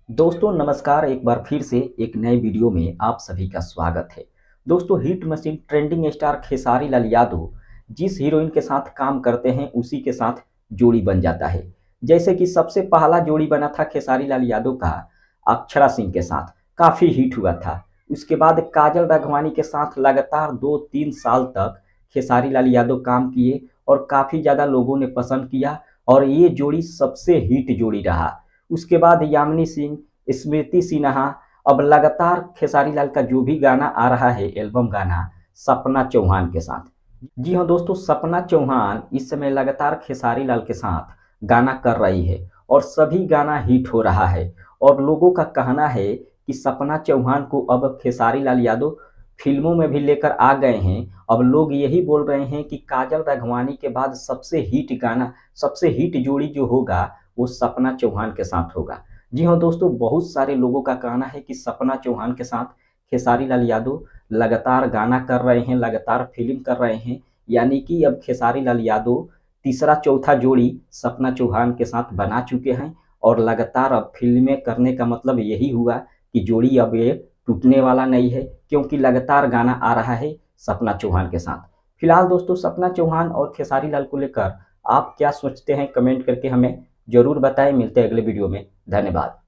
दोस्तों नमस्कार। एक बार फिर से एक नए वीडियो में आप सभी का स्वागत है। दोस्तों hit machine trending star Khesari Lal Yadav जिस हीरोइन के साथ काम करते हैं उसी के साथ जोड़ी बन जाता है। जैसे कि सबसे पहला जोड़ी बना था खेसारी लाल यादव का अक्षरा सिंह के साथ, काफ़ी हिट हुआ था। उसके बाद काजल राघवानी के साथ लगातार 2-3 साल तक खेसारी लाल यादव काम किए और काफ़ी ज़्यादा लोगों ने पसंद किया और ये जोड़ी सबसे हिट जोड़ी रहा। उसके बाद यामिनी सिंह, स्मृति सिन्हा, अब लगातार खेसारी लाल का जो भी गाना आ रहा है एल्बम गाना सपना चौहान के साथ। जी हाँ दोस्तों, सपना चौहान इस समय लगातार खेसारी लाल के साथ गाना कर रही है और सभी गाना हिट हो रहा है। और लोगों का कहना है कि सपना चौहान को अब खेसारी लाल यादव फिल्मों में भी लेकर आ गए हैं। अब लोग यही बोल रहे हैं कि काजल राघवानी के बाद सबसे हिट गाना, सबसे हिट जोड़ी जो होगा वो सपना चौहान के साथ होगा। जी हाँ दोस्तों, बहुत सारे लोगों का कहना है कि सपना चौहान के साथ खेसारी लाल यादव लगातार गाना कर रहे हैं, लगातार फिल्म कर रहे हैं। यानी कि अब खेसारी लाल यादव तीसरा चौथा जोड़ी सपना चौहान के साथ बना चुके हैं और लगातार अब फिल्में करने का मतलब यही हुआ कि जोड़ी अब ये टूटने वाला नहीं है, क्योंकि लगातार गाना आ रहा है सपना चौहान के साथ। फिलहाल दोस्तों सपना चौहान और खेसारी लाल को लेकर आप क्या सोचते हैं, कमेंट करके हमें जरूर बताएं। मिलते हैं अगले वीडियो में। धन्यवाद।